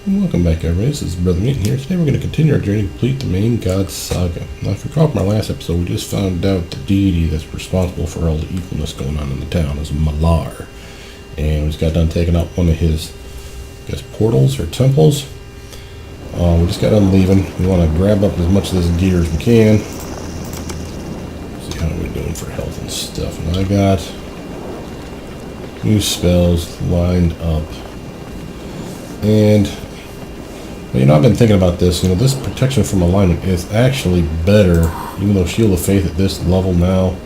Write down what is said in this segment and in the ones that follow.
Welcome back, everybody. This is Brothermutant here. Today we're going to continue our journey to complete the main god Saga. Now, if you recall from our last episode, we just found out the deity that's responsible for all the evilness going on in the town is Malar. And we just got done taking out one of his, portals or temples. We just got done leaving. We want to grab up as much of this gear as we can. See how we're doing for health and stuff. And I got new spells lined up. And I've been thinking about this. This protection from alignment is actually better, even though Shield of Faith at this level now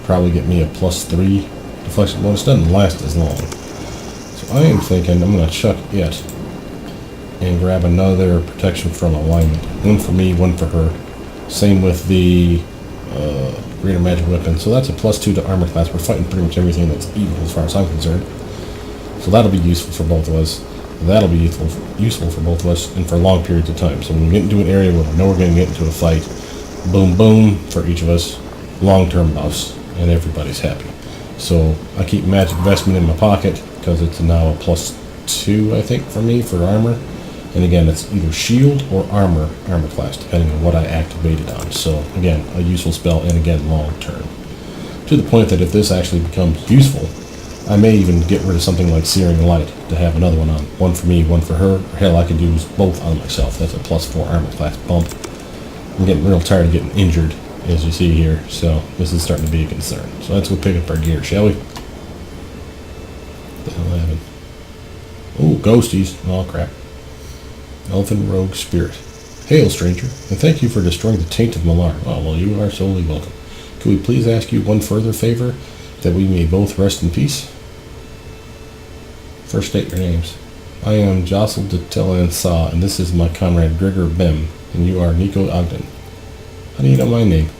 probably get me a +3 deflection bonus. Doesn't last as long. So I am thinking I'm going to chuck it and grab another protection from alignment. One for me, one for her. Same with the Greater Magic Weapon. So that's a +2 to armor class. We're fighting pretty much everything that's evil as far as I'm concerned. So that'll be useful for both of us. That'll be useful for both of us and for long periods of time. So when we get into an area where we know we're going to get into a fight, boom, boom, for each of us, long-term buffs, and everybody's happy. So I keep Magic Investment in my pocket because it's now a +2, I think, for me for armor. And again, it's either shield or armor class, depending on what I activated on. So again, a useful spell, and again, long-term. To the point that if this actually becomes useful, I may even get rid of something like Searing Light to have another one on. One for me, one for her. Or hell, I could use both on myself. That's a +4 armor class bump. I'm getting real tired of getting injured, as you see here, so this is starting to be a concern. So let's go pick up our gear, shall we? What the hell happened? Oh, ghosties. Oh, crap. Elfin Rogue Spirit. Hail, stranger, and thank you for destroying the taint of Malar. Oh, well, you are solely welcome. Could we please ask you one further favor, that we may both rest in peace? First, state your names. I am Jostle de Telan-Sa, and this is my comrade Gregor Bem, and you are Nico Ogden. How do you know my name?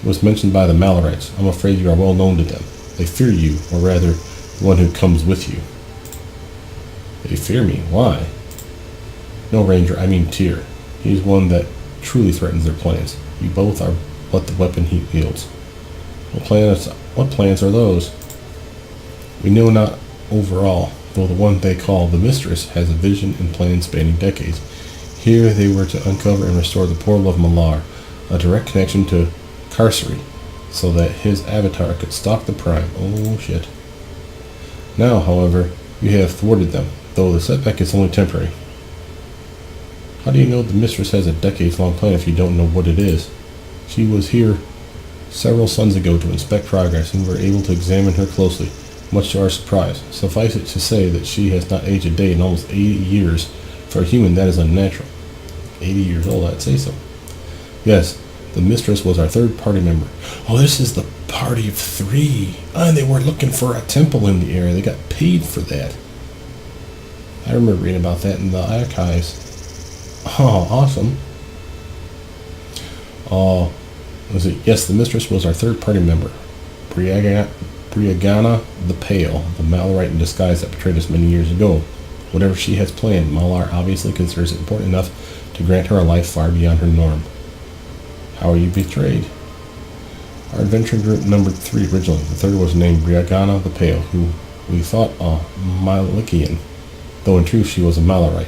It was mentioned by the Malarites. I'm afraid you are well known to them. They fear you, or rather, the one who comes with you. They fear me. Why? No, Ranger, I mean Tyr. He is one that truly threatens their plans. You both are but the weapon he wields. What plans are those? We know not overall, though the one they call the Mistress has a vision and plan spanning decades. Here they were to uncover and restore the portal of Malar, a direct connection to Carcery, so that his avatar could stalk the Prime. Oh shit. Now, however, you have thwarted them, though the setback is only temporary. How do you know the Mistress has a decades-long plan if you don't know what it is? She was here several suns ago to inspect progress, and we were able to examine her closely, much to our surprise. Suffice it to say that she has not aged a day in almost 80 years. For a human, that is unnatural. 80 years old, I'd say so. Yes, the Mistress was our third party member. Oh, this is the party of 3. And they were looking for a temple in the area. They got paid for that. I remember reading about that in the archives. Oh, awesome. Yes, the Mistress was our third party member. Briagana the Pale, the Malarite in disguise that betrayed us many years ago. Whatever she has planned, Malar obviously considers it important enough to grant her a life far beyond her norm. How are you betrayed? Our adventure group numbered 3 originally. The third was named Briagana the Pale, who we thought a Malician, though in truth she was a Malarite.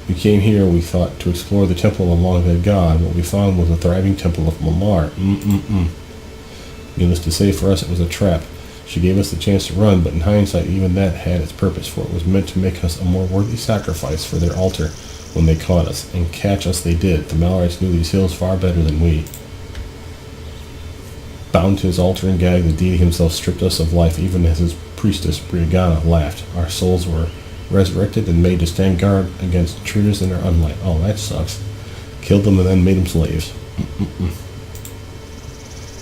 We came here, we thought, to explore the temple of the long-dead god. What we found was a thriving temple of Malar. Needless to say, for us it was a trap. She gave us the chance to run, but in hindsight, even that had its purpose, for it was meant to make us a more worthy sacrifice for their altar when they caught us. And catch us they did. The Malarites knew these hills far better than we. Bound to his altar and gagged, the deity himself stripped us of life, even as his priestess, Briagana, laughed. Our souls were resurrected and made to stand guard against intruders in their unlight. Oh, that sucks. Killed them and then made them slaves.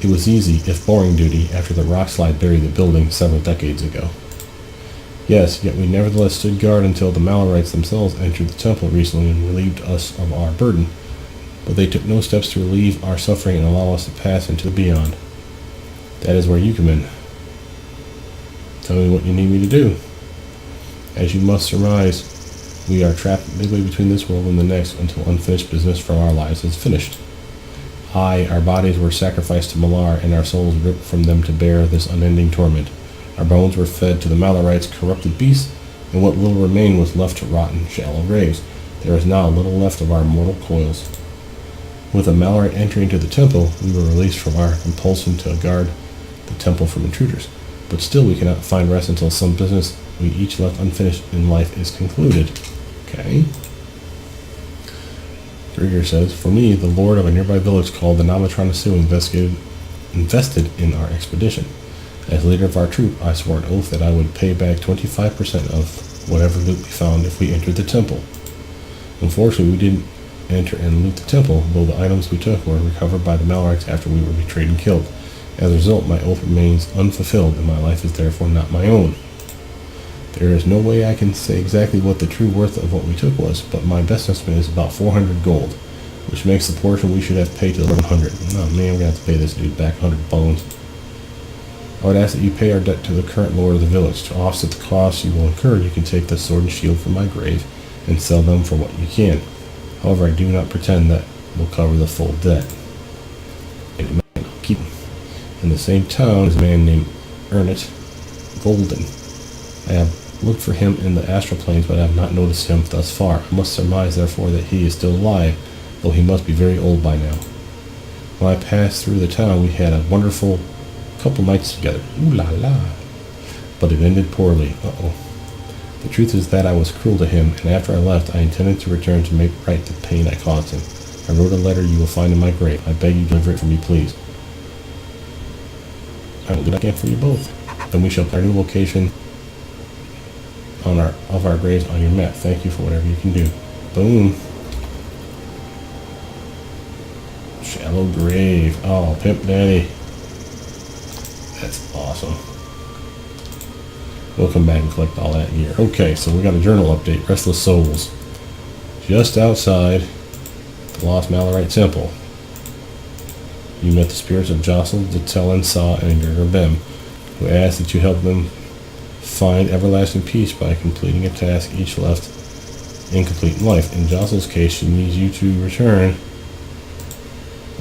It was easy, if boring duty, after the rock slide buried the building several decades ago. Yes, yet we nevertheless stood guard until the Malarites themselves entered the temple recently and relieved us of our burden. But they took no steps to relieve our suffering and allow us to pass into the beyond. That is where you come in. Tell me what you need me to do. As you must surmise, we are trapped midway between this world and the next until unfinished business from our lives is finished. Our bodies were sacrificed to Malar, and our souls ripped from them to bear this unending torment. Our bones were fed to the Malarites' corrupted beasts, and what little remained was left to rot in shallow graves. There is now little left of our mortal coils. With a Malorite entry into the temple, we were released from our compulsion to guard the temple from intruders. But still we cannot find rest until some business we each left unfinished in life is concluded. Okay. Grigor says, for me, the lord of a nearby village called the Navatranasu invested in our expedition. As leader of our troop, I swore an oath that I would pay back 25% of whatever loot we found if we entered the temple. Unfortunately, we didn't enter and loot the temple, though the items we took were recovered by the Malorites after we were betrayed and killed. As a result, my oath remains unfulfilled, and my life is therefore not my own. There is no way I can say exactly what the true worth of what we took was, but my best estimate is about 400 gold, which makes the portion we should have paid to 100. Oh man, we're going to have to pay this dude back 100 bones. I would ask that you pay our debt to the current lord of the village. To offset the costs you will incur, you can take the sword and shield from my grave and sell them for what you can. However, I do not pretend that will cover the full debt. And I'll keep them. In the same town is a man named Ernest Golden. I have looked for him in the astral planes, but I have not noticed him thus far. I must surmise, therefore, that he is still alive, though he must be very old by now. When I passed through the town, we had a wonderful couple nights together. Ooh la la. But it ended poorly. Uh-oh. The truth is that I was cruel to him, and after I left, I intended to return to make right the pain I caused him. I wrote a letter you will find in my grave. I beg you to deliver it for me, please. I will do what I can for you both. Then we shall find a new location of our graves on your map. Thank you for whatever you can do. Boom. Shallow grave. Oh, Pimp Daddy. That's awesome. We'll come back and collect all that gear. Okay, so we got a journal update. Restless Souls. Just outside the Lost Malorite Temple, you met the spirits of Jostle, Detel, Sa, and Gerbem, who asked that you help them find everlasting peace by completing a task each left incomplete in life. In Jostle's case, she needs you to return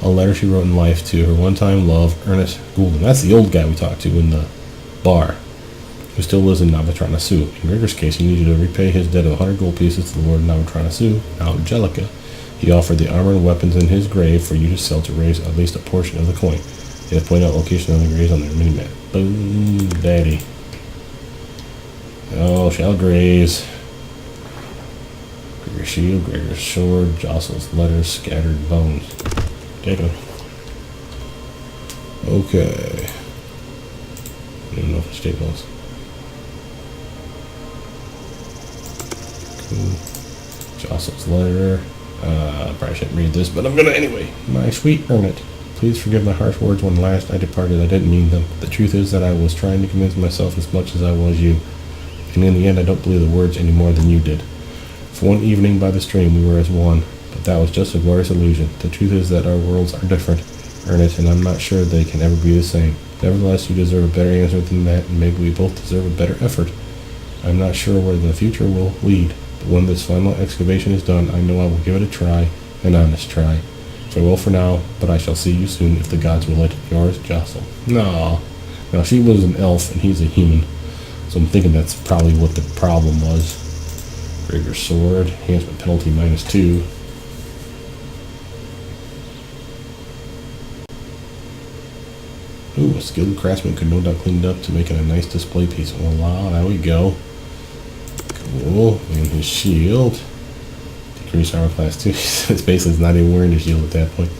a letter she wrote in life to her one-time love, Ernest Goulden. That's the old guy we talked to in the bar, who still lives in Navatranasu. In Grigor's case, he needs you to repay his debt of 100 gold pieces to the Lord of Navatranasu, now Angelica. He offered the armor and weapons in his grave for you to sell to raise at least a portion of the coin. They have pointed out location of the graves on their mini-map. Boom, daddy. Oh, shall graze. Grigor's shield, Grigor's sword, Jostle's letters, scattered bones. Take them. Okay. I don't know if it's take those. Cool. Jostle's letter. Probably shouldn't read this, but I'm gonna anyway. My sweet Ernest, please forgive my harsh words when last I departed. I didn't mean them. The truth is that I was trying to convince myself as much as I was you. And in the end, I don't believe the words any more than you did. For one evening by the stream, we were as one, but that was just a glorious illusion. The truth is that our worlds are different, Ernest, and I'm not sure they can ever be the same. Nevertheless, you deserve a better answer than that, and maybe we both deserve a better effort. I'm not sure where the future will lead, but when this final excavation is done, I know I will give it a try, an honest try. Farewell for now, but I shall see you soon if the gods will let yours Jostle. No. Now, she was an elf, and he's a human, so I'm thinking that's probably what the problem was. Grigor's sword, enhancement penalty -2. Ooh, a skilled craftsman could no doubt clean it up to make it a nice display piece. Voila, there we go. Cool. And his shield. Decrease armor class 2. It's basically not even wearing the shield at that point.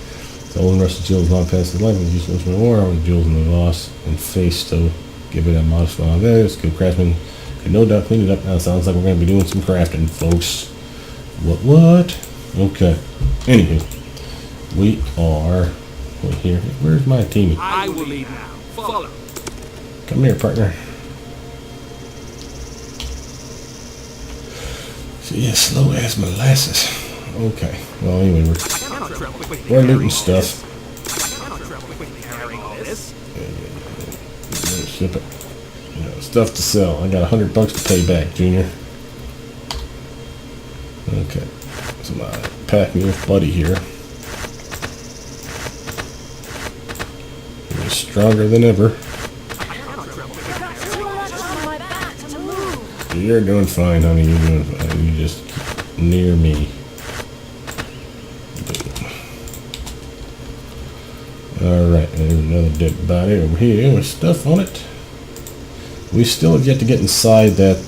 The old rusted shield is long past his life and is useless for war with jewels in the loss and face, so give it a modest amount of value. Skilled craftsman could no doubt clean it up. Now it sounds like we're going to be doing some crafting, folks. What? Okay. Anywho, we are here. Where's my team? I will lead now. Follow. Come here, partner. See, yeah, slow as molasses. Okay. Well, anyway, we're looting stuff. Ship it. Stuff to sell. I got $100 to pay back, Junior. Okay. So my pack mule buddy here. He's stronger than ever. You're doing fine, honey. You're doing fine. You just keep near me. Alright, there's another dead body over here with stuff on it. We still have yet to get inside that,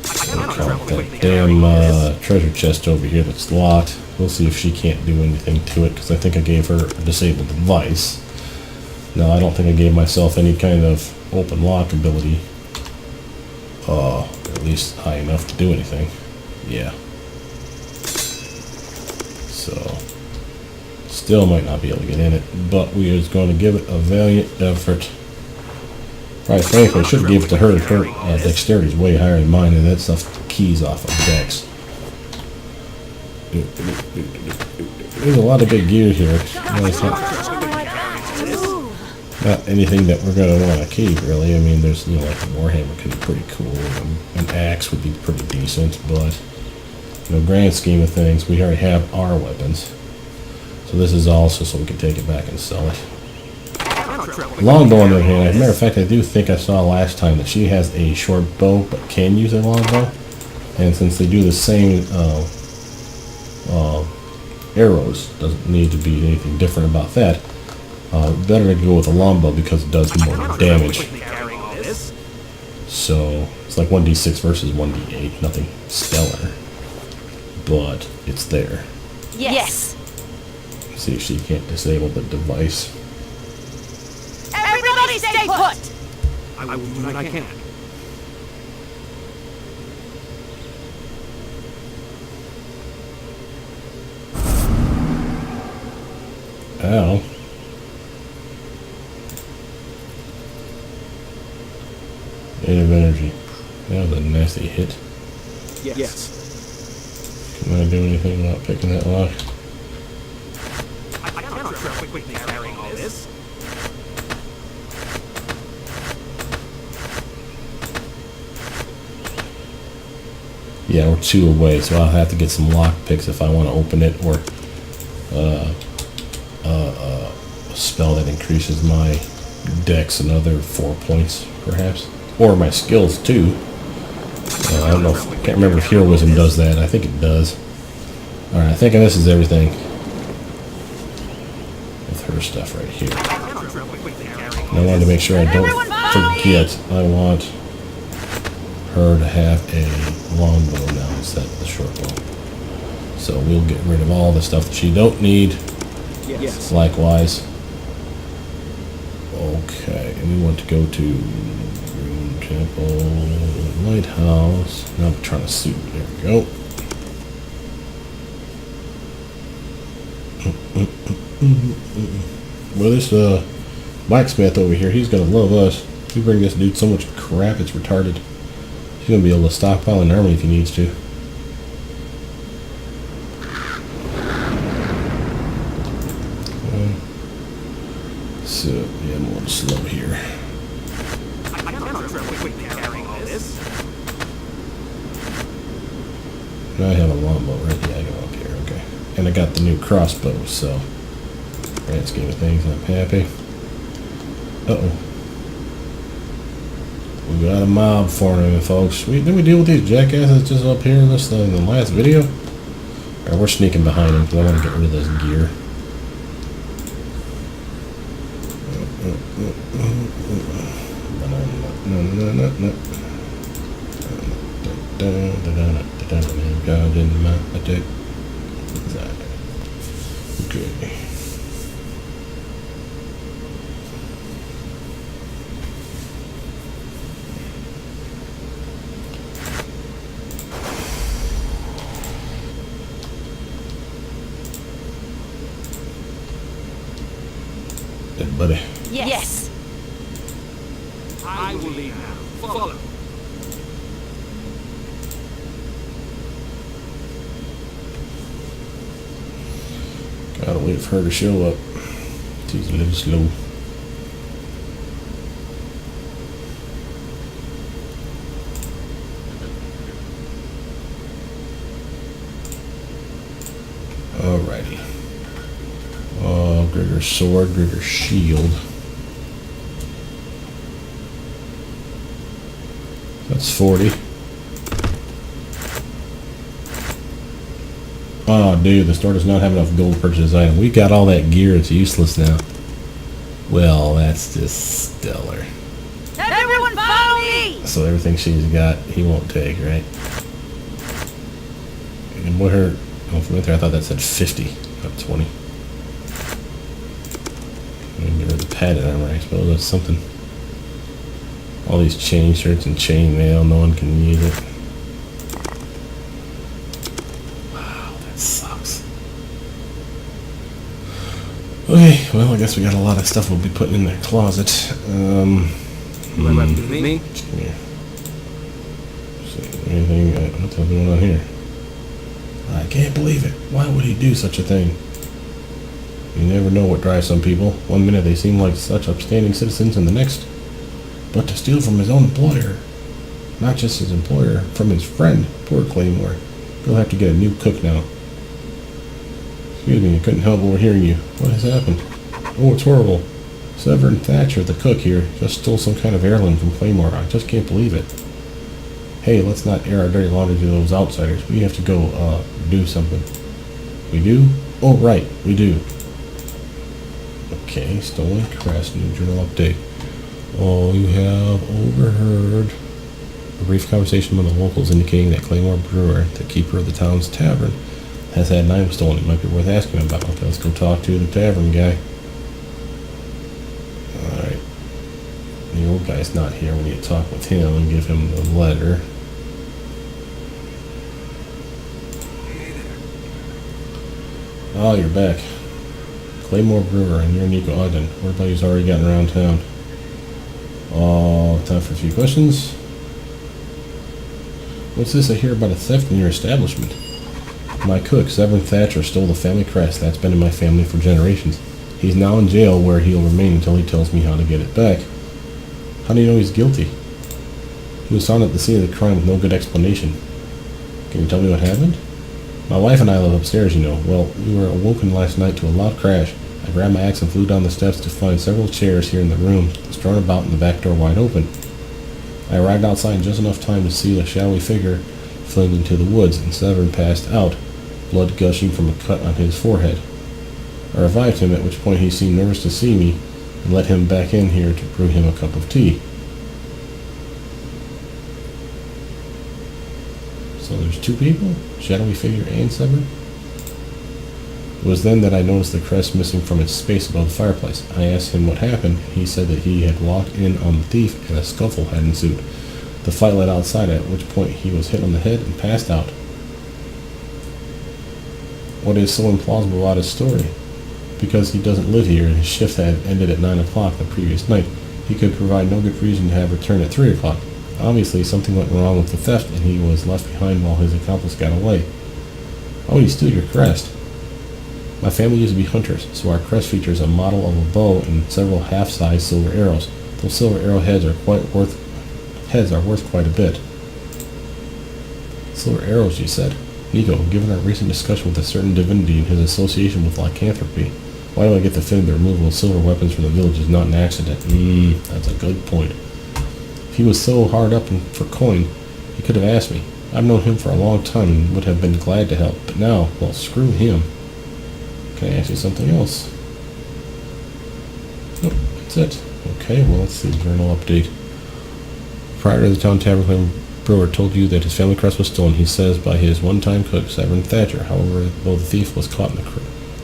that damn treasure chest over here that's locked. We'll see if she can't do anything to it, because I think I gave her a disabled device. No, I don't think I gave myself any kind of open lock ability. At least high enough to do anything. Yeah. So, still might not be able to get in it, but we are going to give it a valiant effort. Right, frankly, I should have gave it to her. Her dexterity is way higher than mine, and that stuff keys off of dex. There's a lot of good gear here. It's not anything that we're going to want to keep, really. I mean, there's, like a warhammer could be pretty cool. An axe would be pretty decent, but grand scheme of things, we already have our weapons. So this is also so we can take it back and sell it. Longbow on the other hand, as a matter of fact, I do think I saw last time that she has a short bow, but can use a longbow. And since they do the same arrows, doesn't need to be anything different about that. Better to go with a longbow because it does more damage. So it's like 1d6 versus 1d8, nothing stellar, but it's there. Yes. See if she can't disable the device. Everybody stay put. I will do what I can. Ow. Eight of energy. That was a nasty hit. Yes. Can I do anything about picking that lock? I cannot quickly carrying all this. Yeah, we're 2 away, so I'll have to get some lock picks if I want to open it, or a spell that increases my dex another 4 points, perhaps, or my skills too. I don't know. Can't remember if heroism does that. I think it does. All right, I think this is everything with her stuff right here. And I wanted to make sure I don't forget. I want her to have a longbow now instead of the short bow. So we'll get rid of all the stuff that she don't need. Yes. Likewise. Okay, and we want to go to Rune Temple, Lighthouse. Now I'm trying to suit. There we go. Well, this blacksmith over here, he's gonna love us. We bring this dude so much crap, it's retarded. He's gonna be able to stockpile an army if he needs to. So, yeah, I'm a little slow here. I cannot quickly carrying all this. I have a longbow, right? Yeah, I got up here, okay. And I got the new crossbow, so grand scheme of things, I'm happy. Uh-oh. We got a mob forming, folks. Didn't we deal with these jackasses just up here in this in the last video? Alright, we're sneaking behind them because I want to get rid of this gear. God in my attack. Okay. Hey, buddy. Yes. I will leave now. Follow. Gotta wait for her to show up. She's a little slow. Alrighty. Gregor's sword, Gregor's shield. That's 40. Oh, dude, the store does not have enough gold to purchase this item. We got all that gear, it's useless now. Well, that's just stellar. Everyone follow me! So everything she's got, he won't take, right? And what her... Oh, from right there, I thought that said 50, not 20. I'm get rid of the padded armor, I suppose that's something. All these chain shirts and chain mail, no one can use it. Wow, that sucks. Okay, well, I guess we got a lot of stuff we'll be putting in that closet. Me? Come here. See, anything? What's going on here? I can't believe it. Why would he do such a thing? You never know what drives some people. One minute they seem like such upstanding citizens, and the next, but to steal from his own employer. Not just his employer, from his friend. Poor Claymore. He'll have to get a new cook now. Excuse me, I couldn't help overhearing you. What has happened? Oh, it's horrible. Severin Thatcher, the cook here, just stole some kind of heirloom from Claymore. I just can't believe it. Hey, let's not air our dirty laundry to those outsiders. We have to go, do something. We do? Oh, right, we do. Okay, stolen crest, new journal update. Oh, you have overheard a brief conversation among the locals indicating that Claymore Brewer, the keeper of the town's tavern, has had an item stolen. It might be worth asking about. Okay, let's go talk to the tavern guy. Alright. The old guy's not here. We need to talk with him and give him the letter. Oh, you're back. Claymore Brewer and you're Nico Ogden. Everybody's already gotten around town. Oh, time for a few questions. What's this I hear about a theft in your establishment? My cook, Severin Thatcher, stole the family crest that's been in my family for generations. He's now in jail where he'll remain until he tells me how to get it back. How do you know he's guilty? He was found at the scene of the crime with no good explanation. Can you tell me what happened? My wife and I live upstairs, you know. Well, we were awoken last night to a loud crash. I grabbed my axe and flew down the steps to find several chairs here in the room, strewn about and the back door wide open. I arrived outside in just enough time to see a shadowy figure fleeing into the woods, and Severin passed out, blood gushing from a cut on his forehead. I revived him, at which point he seemed nervous to see me, and let him back in here to brew him a cup of tea. So there's two people? Shadowy figure and Severin? It was then that I noticed the crest missing from its space above the fireplace. I asked him what happened. He said that he had walked in on the thief and a scuffle had ensued. The fight led outside, at which point he was hit on the head and passed out. What is so implausible about his story? Because he doesn't live here and his shift had ended at 9 o'clock the previous night, he could provide no good reason to have returned at 3 o'clock. Obviously, something went wrong with the theft and he was left behind while his accomplice got away. Why would he steal your crest? My family used to be hunters, so our crest features a model of a bow and several half-size silver arrows. Those silver arrowheads are worth quite a bit. Silver arrows, you said. Nico, given our recent discussion with a certain divinity and his association with lycanthropy, why do I get the feeling the removal of silver weapons from the village is not an accident? That's a good point. If he was so hard up for coin, he could have asked me. I've known him for a long time and would have been glad to help, but now, well, screw him. Can I ask you something else? Nope, that's it. Okay, well, let's see. Journal update. Prior to the town tavern, Brewer told you that his family crest was stolen, he says, by his one-time cook, Severin Thatcher. However, though the thief was caught in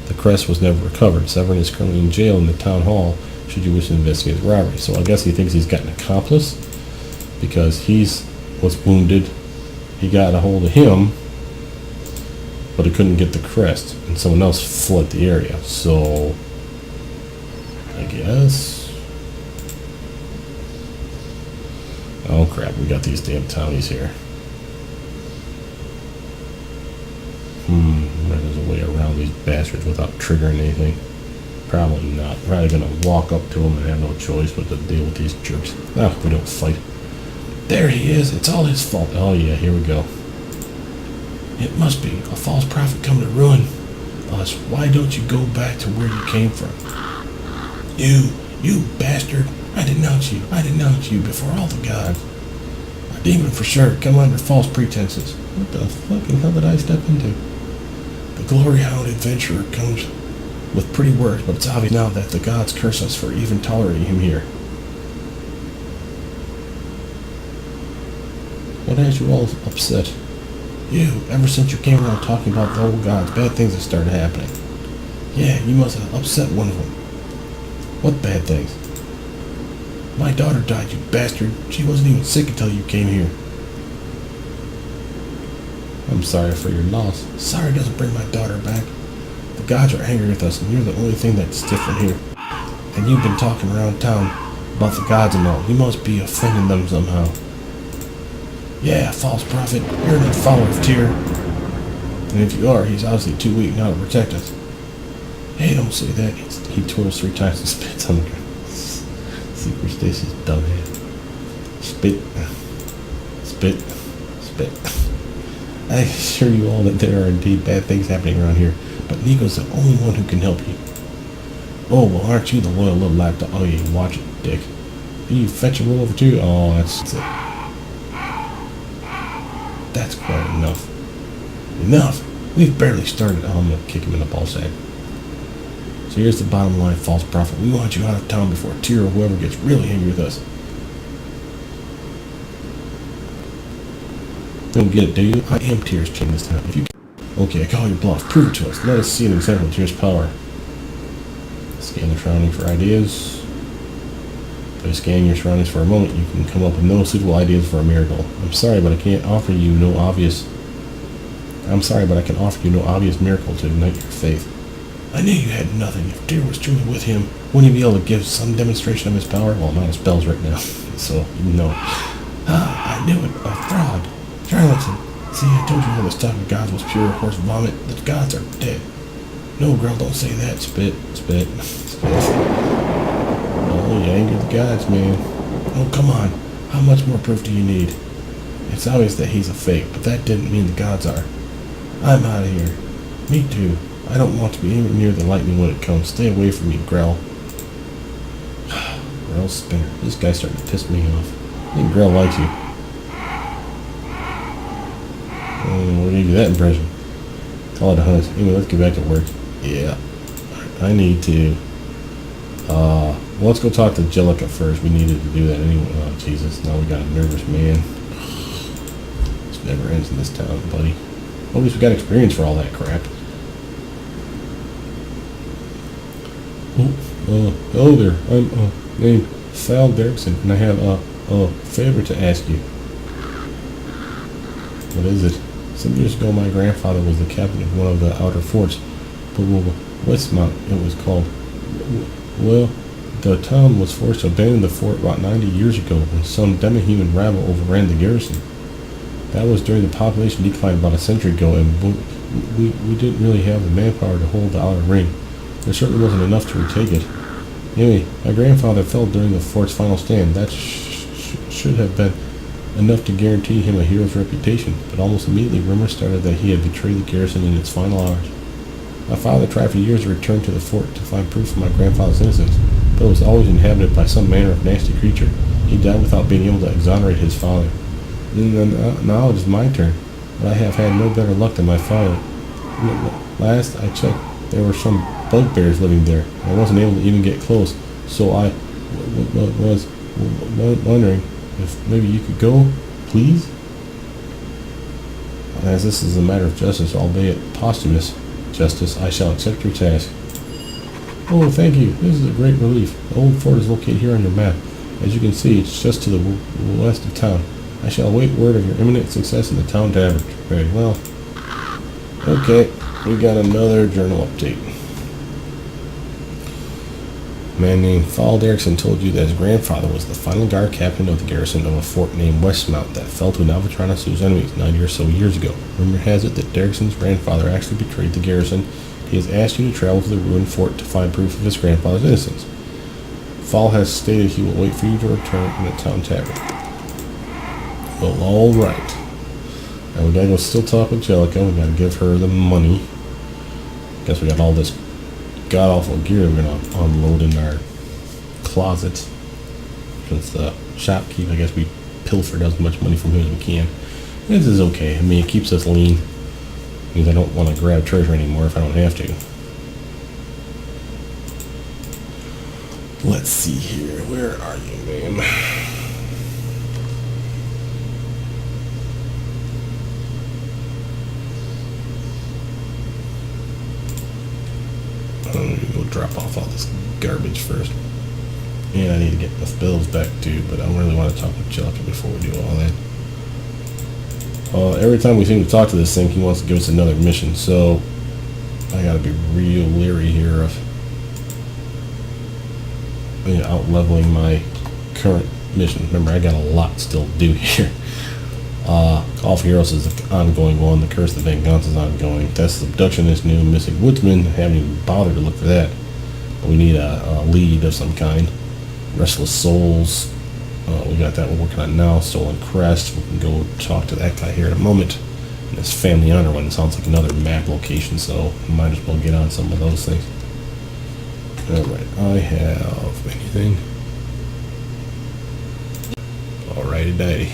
the crest was never recovered. Severin is currently in jail in the town hall, should you wish to investigate the robbery. So I guess he thinks he's got an accomplice, because was wounded. He got a hold of him, but he couldn't get the crest, and someone else fled the area. So, I guess... Oh crap, we got these damn townies here. There's a way around these bastards without triggering anything. Probably not. Probably gonna walk up to them and have no choice but to deal with these jerks. We don't fight. There he is, it's all his fault. Oh yeah, here we go. It must be a false prophet come to ruin us. Why don't you go back to where you came from? You bastard. I denounce you before all the gods. A demon for sure, come under false pretenses. What the fucking hell did I step into? The A glory-hound adventurer comes with pretty words, but it's obvious now that the gods curse us for even tolerating him here. What has you all upset? You, ever since you came around talking about the old gods, bad things have started happening. Yeah, you must have upset one of them. What bad things? My daughter died, you bastard. She wasn't even sick until you came here. I'm sorry for your loss. Sorry doesn't bring my daughter back. The gods are angry with us, and you're the only thing that's different here. And you've been talking around town about the gods and all. You must be offending them somehow. Yeah, false prophet. You're not a follower of Tyr. And if you are, he's obviously too weak now to protect us. Hey, don't say that. He twirls 3 times and spits on the ground. Superstitious dumbass. Spit. Spit. Spit. I assure you all that there are indeed bad things happening around here, but Nico's the only one who can help you. Oh, well, aren't you the loyal little lapdog? Oh, yeah, watch it, dick. Can you fetch a roll over too? Oh, that's it. That's quite enough. Enough! We've barely started. Oh, I'm gonna kick him in the ballsack. So here's the bottom line, false prophet. We want you out of town before Tyr or whoever gets really angry with us. You don't get it, do you? I am Tyr's king this time. If you okay, I call your bluff. Prove it to us. Let us see an example of Tyr's power. Scan the surroundings for ideas. By scanning your surroundings for a moment, you can come up with no suitable ideas for a miracle. I'm sorry, but I can offer you no obvious miracle to ignite your faith. I knew you had nothing. If Tyr was truly with him, wouldn't he be able to give some demonstration of his power? Well, I'm out of spells right now, so no. Ah, I knew it. A fraud. Charlatan. See, I told you all the stuff of gods was pure horse vomit. The gods are dead. No, girl, don't say that. Spit, spit, spit. Oh, you angered the gods, man. Oh, come on. How much more proof do you need? It's obvious that he's a fake, but that didn't mean the gods are. I'm out of here. Me too. I don't want to be anywhere near the lightning when it comes. Stay away from me, Grell. Grell Spinner. This guy's starting to piss me off. I think Grell likes you. What gave you that impression? Call it a hunt. Anyway, let's get back to work. Yeah. I need to... well, let's go talk to Jellica first. We needed to do that anyway. Oh, Jesus. Now we got a nervous man. This never ends in this town, buddy. Well, at least we got experience for all that crap. Hello there. I'm named Sal Derrickson, and I have a favor to ask you. What is it? Some years ago, my grandfather was the captain of one of the outer forts, Westmount, it was called. Well, the town was forced to abandon the fort about 90 years ago when some demi-human rabble overran the garrison. That was during the population decline about a century ago, and we didn't really have the manpower to hold the outer ring. There certainly wasn't enough to retake it. Anyway, my grandfather fell during the fort's final stand. That should have been enough to guarantee him a hero's reputation, but almost immediately rumors started that he had betrayed the garrison in its final hours. My father tried for years to return to the fort to find proof of my grandfather's innocence, but it was always inhabited by some manner of nasty creature. He died without being able to exonerate his father. Now it is my turn, but I have had no better luck than my father. Last I checked, there were some bugbears living there. I wasn't able to even get close, so I was wondering if maybe you could go, please? As this is a matter of justice, albeit posthumous justice, I shall accept your task. Oh, thank you. This is a great relief. The old fort is located here on your map. As you can see, it's just to the west of town. I shall await word of your imminent success in the town tavern. Very well. Okay, we got another journal update. A man named Fall Derrickson told you that his grandfather was the final guard captain of the garrison of a fort named Westmount that fell to Navatranosu's enemies 90 or so years ago. Rumor has it that Derrickson's grandfather actually betrayed the garrison. He has asked you to travel to the ruined fort to find proof of his grandfather's innocence. Fall has stated he will wait for you to return in the town tavern. Well, alright. Now we gotta go still talk with Jellica. We gotta give her the money. Guess we got all this god-awful gear we're gonna unload in our closet. Since the shopkeep, I guess we pilfered as much money from him as we can. This is okay. I mean, it keeps us lean. Means I don't want to grab treasure anymore if I don't have to. Let's see here. Where are you, ma'am? I'm going to go drop off all this garbage first. And I need to get my spells back too, but I don't really want to talk with Jellica before we do all that. Every time we seem to talk to this thing, he wants to give us another mission, so I gotta be real leery here of out-leveling my current mission. Remember, I got a lot still to do here. Call for Heroes is the ongoing one. The Curse of Vengeance is ongoing. Test Abduction is new. Missing Woodsman, I haven't even bothered to look for that. But we need a lead of some kind. Restless Souls, we got that we're working on now. Stolen Crest, we can go talk to that guy here in a moment. And this Family Honor one sounds like another map location, so might as well get on some of those things. Alright, I have anything? Alrighty dighty.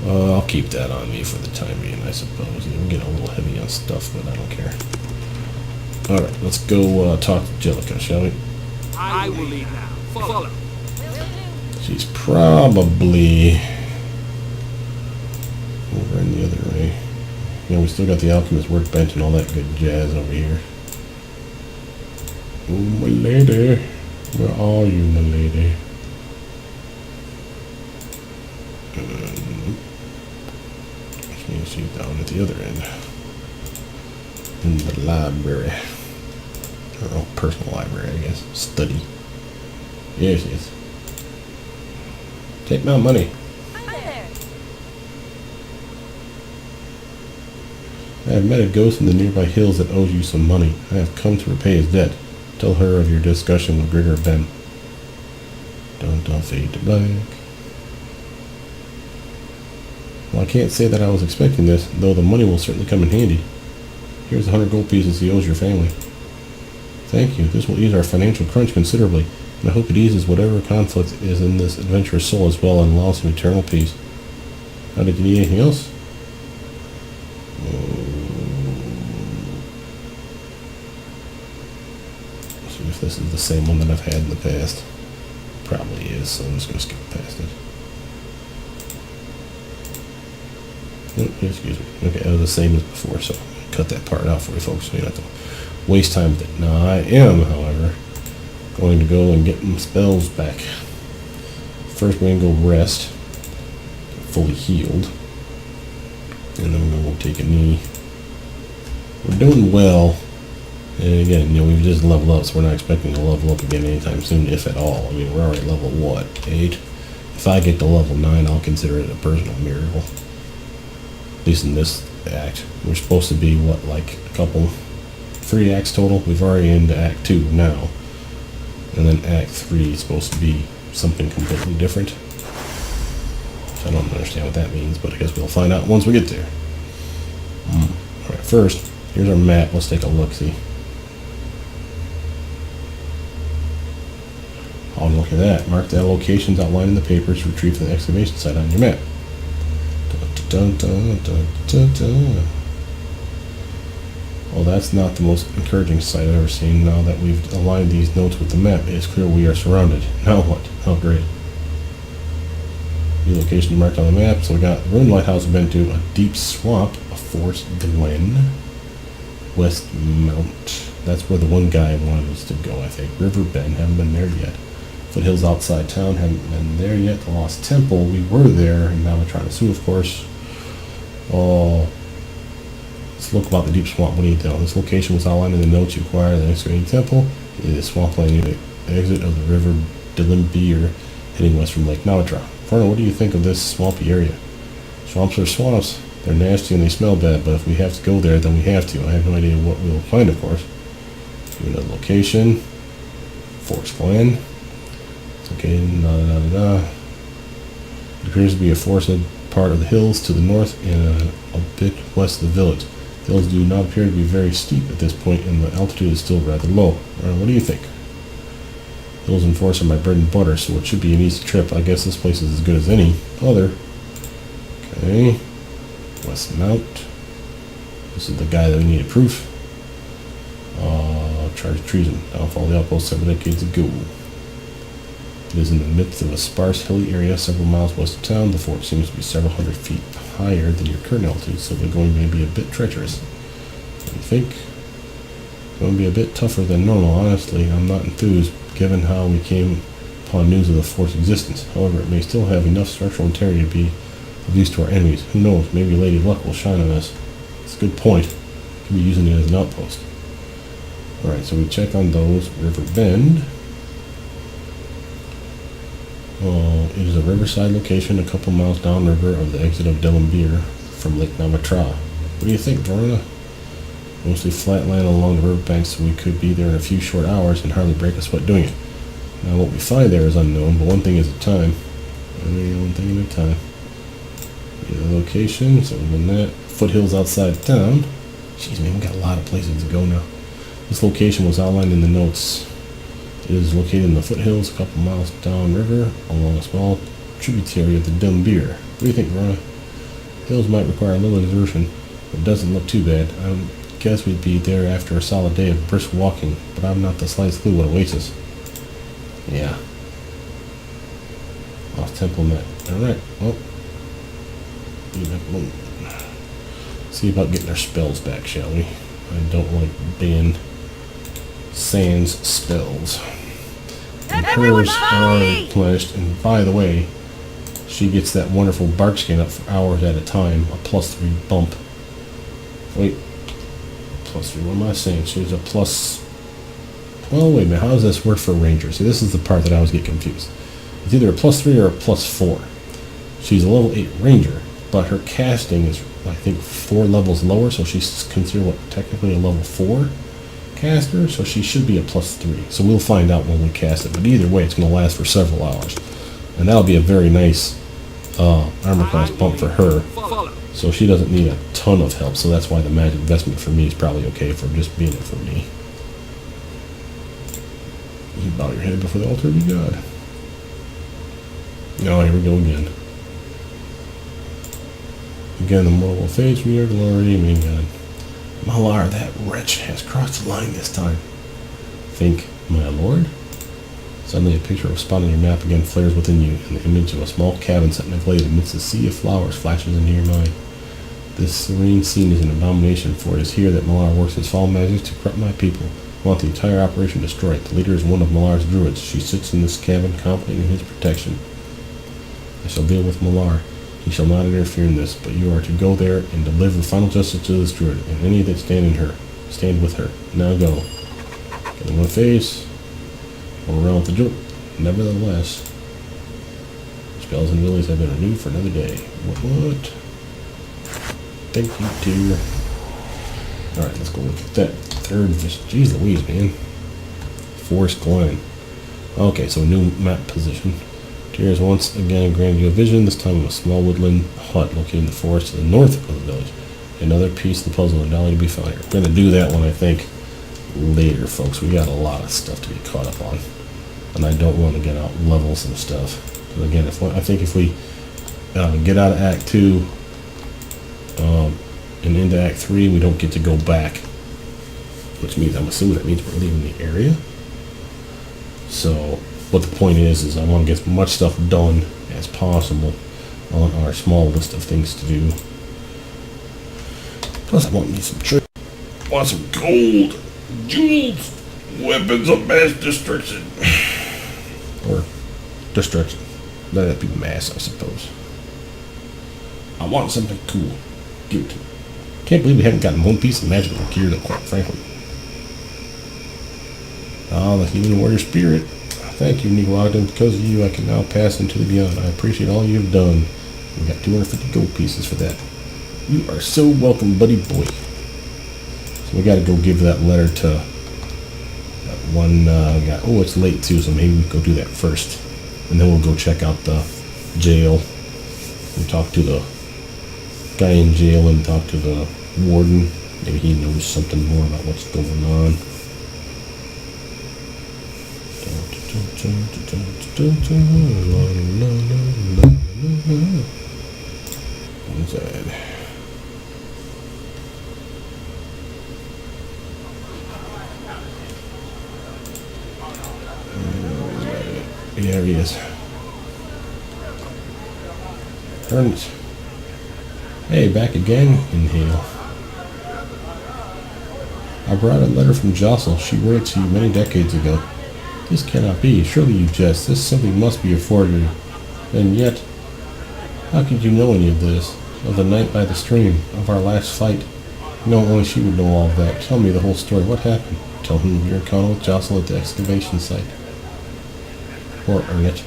I'll keep that on me for the time being, I suppose. We're getting a little heavy on stuff, but I don't care. Alright, let's go talk to Jellica, shall we? I will lead now. Follow. She's probably over in the other way. You know, we still got the Alchemist workbench and all that good jazz over here. Oh, my lady. Where are you, my lady? She's down at the other end. In the library. Or personal library, I guess. Study. Here she is. Take my money. Hi there. I have met a ghost in the nearby hills that owes you some money. I have come to repay his debt. Tell her of your discussion with Grigor Ben. Don't fade to black. Well, I can't say that I was expecting this, though the money will certainly come in handy. Here's 100 gold pieces he owes your family. Thank you. This will ease our financial crunch considerably, and I hope it eases whatever conflict is in this adventurous soul as well and allows him eternal peace. How did you need anything else? Let's see if this is the same one that I've had in the past. Probably is, so I'm just going to skip past it. Oh, excuse me. Okay, that was the same as before, so cut that part out for you folks so you don't have to waste time with it. Now I am, however, going to go and get my spells back. First we're going to go rest, fully healed, and then we're going to take a knee. We're doing well, and again, you know, we've just leveled up, so we're not expecting to level up again anytime soon, if at all. I mean, we're already level, what, 8? If I get to level 9, I'll consider it a personal miracle. At least in this act. We're supposed to be, what, like a couple, 3 acts total? We've already into Act 2 now. And then Act 3 is supposed to be something completely different. So I don't understand what that means, but I guess we'll find out once we get there. Alright, first, here's our map. Let's take a look-see. Oh, look at that. Mark the locations outlined in the papers retrieved from the excavation site on your map. Dun, dun, dun, dun, dun. Well, that's not the most encouraging sight I've ever seen. Now that we've aligned these notes with the map, it is clear we are surrounded. Now what? Oh, great. The location marked on the map. So we got the ruined lighthouse we've been to, a deep swamp, a forest glen, West Mount. That's where the one guy wanted us to go, I think. River Bend, haven't been there yet. Foothills outside town, haven't been there yet. The Lost Temple, we were there, and now we're trying to sue, of course. Oh, let's look about the deep swamp. What do you tell? This location was outlined in the notes you acquired the excavating temple. It is swampland near the exit of the river Dillenbeer, heading west from Lake Nautra. Farno, what do you think of this swampy area? Swamps are swamps. They're nasty and they smell bad, but if we have to go there, then we have to. I have no idea what we'll find, of course. Give another location. Forest Glen. It's okay. It appears to be a forested part of the hills to the north and a bit west of the village. The hills do not appear to be very steep at this point, and the altitude is still rather low. What do you think? Hills and forests are my bread and butter, so it should be an easy trip. I guess this place is as good as any other. Okay. West Mount. This is the guy that we needed proof. Charge of treason. Downfall of the outpost 7 decades ago. It is in the midst of a sparse, hilly area several miles west of town. The fort seems to be several hundred feet higher than your current altitude, so the going may be a bit treacherous. I think it's going to be a bit tougher than normal. Honestly, I'm not enthused, given how we came upon news of the fort's existence. However, it may still have enough structural integrity to be of use to our enemies. Who knows? Maybe Lady Luck will shine on us. It's a good point. Could be using it as an outpost. Alright, so we check on those. River Bend. It is a riverside location a couple miles downriver of the exit of Delambir from Lake Namatra. What do you think, Verona? Mostly flat land along the riverbanks, so we could be there in a few short hours and hardly break a sweat doing it. Now, what we find there is unknown, but one thing is a time. One thing at a time. The location, so in that foothills outside of town. Jeez, man, we got a lot of places to go now. This location was outlined in the notes. It is located in the foothills, a couple miles downriver, along a small tributary of the Dumbir. What do you think, Verona? Hills might require a little exertion, but it doesn't look too bad. I guess we'd be there after a solid day of brisk walking, but I've not the slightest clue what awaits us. Yeah. Lost Temple Net. Alright, well. See about getting our spells back, shall we? I don't like being Sans spells. And hers are replenished, and by the way, she gets that wonderful bark skin up for hours at a time, a +3 bump. Wait, +3, what am I saying? She's a plus... Well, wait a minute, how does this work for a ranger? See, this is the part that I always get confused. It's either a +3 or a +4. She's a level 8 ranger, but her casting is, I think, 4 levels lower, so she's considered, what, technically a level 4 caster, so she should be a +3. So we'll find out when we cast it, but either way, it's going to last for several hours. And that'll be a very nice armor class bump for her, so she doesn't need a ton of help, so that's why the magic investment for me is probably okay for just being it for me. You bow your head before the altar of your god. Oh, here we go again. Again, the mortal will fade from your glory, mean God. Malar, that wretch has crossed the line this time. Think, my lord? Suddenly a picture of a spot on your map again flares within you, and the image of a small cabin set in a glade amidst a sea of flowers flashes into your mind. This serene scene is an abomination, for it is here that Malar works his foul magic to corrupt my people. I want the entire operation destroyed. The leader is one of Malar's druids. She sits in this cabin, confident in his protection. I shall deal with Malar. He shall not interfere in this, but you are to go there and deliver final justice to this druid, and any that stand with her. Now go. Get in one face. Go around with the druid. Nevertheless, spells and abilities have been renewed for another day. What? Thank you, dear. Alright, let's go look at that third. Jeez Louise, man. Forest Glen. Okay, so new map position. Here's once again granted you a vision, this time of a small woodland hut located in the forest to the north of the village. Another piece of the puzzle and dolly to be found here. We're going to do that one, I think, later, folks. We got a lot of stuff to get caught up on. And I don't want to get out levels and stuff. But again, I think if we get out of Act 2 and into Act 3, we don't get to go back. Which means, I'm assuming that means we're leaving the area. So... But the point is I want to get as much stuff done as possible on our small list of things to do. Plus, I want me some trick. I want some gold, jewels, weapons of mass destruction. Or destruction. Let that be mass, I suppose. I want something cool. Give it to me. Can't believe we haven't gotten one piece of magical gear, though, quite frankly. Ah, the human warrior spirit. Thank you, Nicoladen. Because of you, I can now pass into the beyond. I appreciate all you have done. We got 250 gold pieces for that. You are so welcome, buddy boy. So we got to go give that letter to that one guy. Oh, it's late too, so maybe we go do that first, and then we'll go check out the jail and talk to the guy in jail and talk to the warden. Maybe he knows something more about what's going on. What's that? Yeah, there he is. Turn it. Hey, back again. Inhale. I brought a letter from Jocelyn. She wrote to you many decades ago. This cannot be. Surely you jest. This simply must be a forgery. And yet, how could you know any of this? Of the night by the stream, of our last fight? No, only she would know all of that. Tell me the whole story. What happened? Tell him of your encounter with Jocelyn at the excavation site. Or earn it.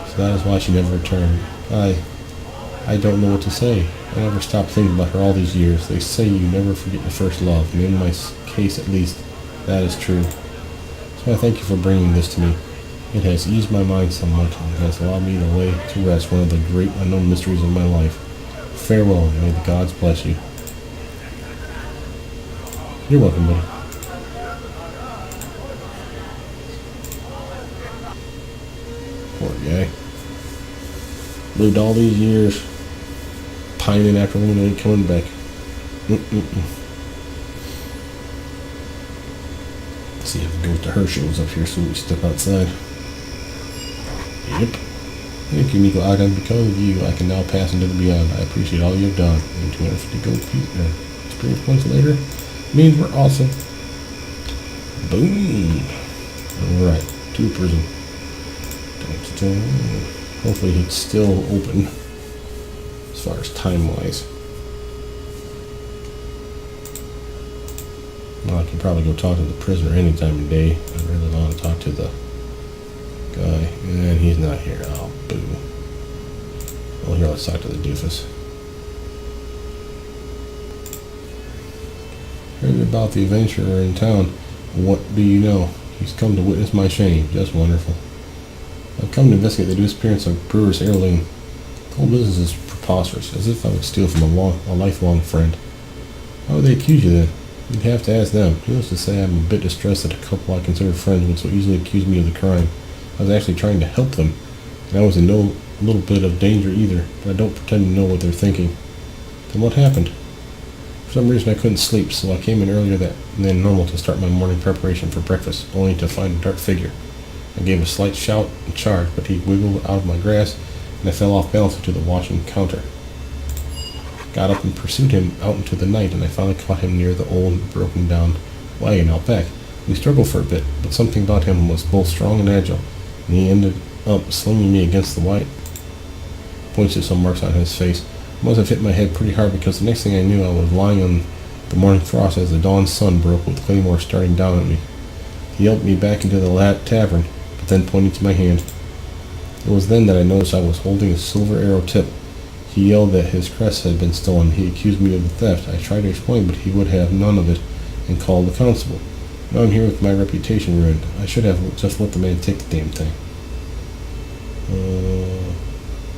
So that is why she never returned. I don't know what to say. I never stopped thinking about her all these years. They say you never forget your first love, and in my case at least, that is true. So I thank you for bringing this to me. It has eased my mind somewhat, and has allowed me to lay to rest one of the great unknown mysteries of my life. Farewell, and may the gods bless you. You're welcome, buddy. Poor guy. Lived all these years pining after one ain't coming back. Let's see if Ghost of Her shows up here so we step outside. Yep. Thank you, Nico Adam. Because of you, I can now pass into the beyond. I appreciate all you've done. And 250 gold experience points later means we're awesome. Boom. Alright, to prison. Hopefully it's still open as far as time-wise. Well, I can probably go talk to the prisoner any time of day. I really want to talk to the guy. And he's not here. Oh, boo. Well, here, let's talk to the doofus. Heard about the adventurer in town. What do you know? He's come to witness my shame. Just wonderful. I've come to investigate the disappearance of Brewer's heirloom. The whole business is preposterous, as if I would steal from a lifelong friend. Why would they accuse you then? You'd have to ask them. Needless to say, I'm a bit distressed that a couple I consider friends would so easily accuse me of the crime. I was actually trying to help them, and I was in no little bit of danger either, but I don't pretend to know what they're thinking. Then what happened? For some reason I couldn't sleep, so I came in earlier than normal to start my morning preparation for breakfast, only to find a dark figure. I gave a slight shout and charged, but he wiggled out of my grasp, and I fell off balance into the washing counter. Got up and pursued him out into the night, and I finally caught him near the old, broken-down wagon out back. We struggled for a bit, but something about him was both strong and agile, and he ended up slinging me against the white. Points to some marks on his face. I must have hit my head pretty hard, because the next thing I knew, I was lying on the morning frost as the dawn sun broke, with Claymore starting down at me. He helped me back into the tavern, but then pointed to my hand. It was then that I noticed I was holding a silver arrow tip. He yelled that his crest had been stolen. He accused me of the theft. I tried to explain, but he would have none of it, and called the constable. Now I'm here with my reputation ruined. I should have just let the man take the damn thing.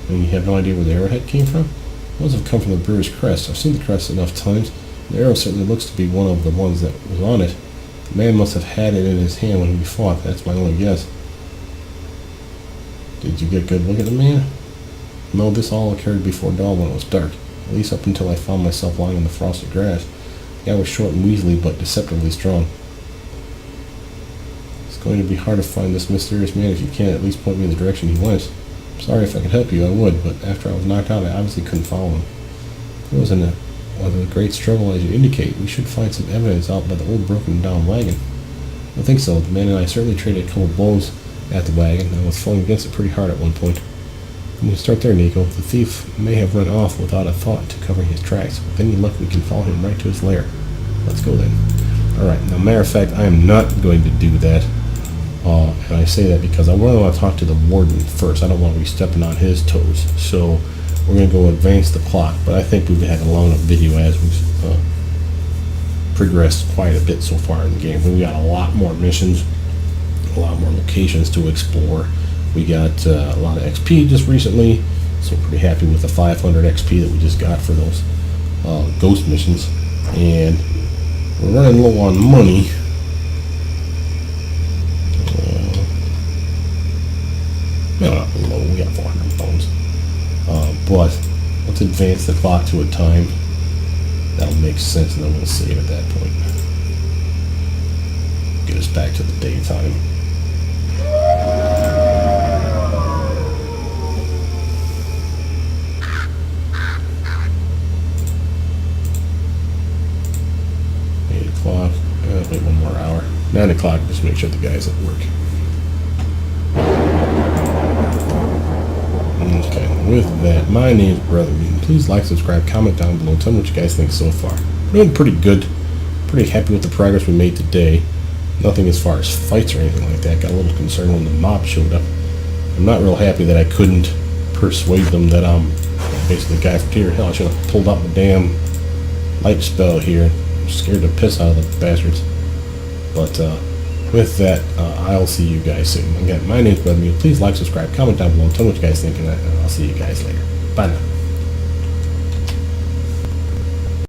And you have no idea where the arrowhead came from? It must have come from the brewer's crest. I've seen the crest enough times. The arrow certainly looks to be one of the ones that was on it. The man must have had it in his hand when he fought. That's my only guess. Did you get a good look at the man? No, this all occurred before dawn when it was dark. At least up until I found myself lying in the frosted grass. The guy was short and weaselly, but deceptively strong. It's going to be hard to find this mysterious man if you can't at least point me in the direction he went. Sorry, if I could help you, I would, but after I was knocked out, I obviously couldn't follow him. It was a great struggle, as you indicate. We should find some evidence out by the old broken-down wagon. I think so. The man and I certainly traded a couple blows at the wagon, and I was falling against it pretty hard at one point. We can start there, Nico. The thief may have run off without a thought to covering his tracks. With any luck, we can follow him right to his lair. Let's go then. Alright, now matter of fact, I am not going to do that. And I say that because I want to talk to the warden first. I don't want to be stepping on his toes. So we're going to go advance the clock. But I think we've had a long enough video as we've progressed quite a bit so far in the game. We got a lot more missions, a lot more locations to explore. We got a lot of XP just recently, so pretty happy with the 500 XP that we just got for those ghost missions. And we're running low on money. No, not low, we got 400 bones. But let's advance the clock to a time that'll make sense, and then we'll save at that point. Get us back to the daytime. 9 o'clock, just make sure the guy's at work. Okay, with that, my name is Brothermutant. Please like, subscribe, comment down below. Tell me what you guys think so far. We're doing pretty good. Pretty happy with the progress we made today. Nothing as far as fights or anything like that. Got a little concerned when the mob showed up. I'm not real happy that I couldn't persuade them that I'm basically cafeteria. Hell, I should have pulled out the damn light spell here. I'm scared to piss out of the bastards. But with that, I'll see you guys soon. Again, my name's Brothermutant. Please like, subscribe, comment down below, tell me what you guys think, and I'll see you guys later. Bye now.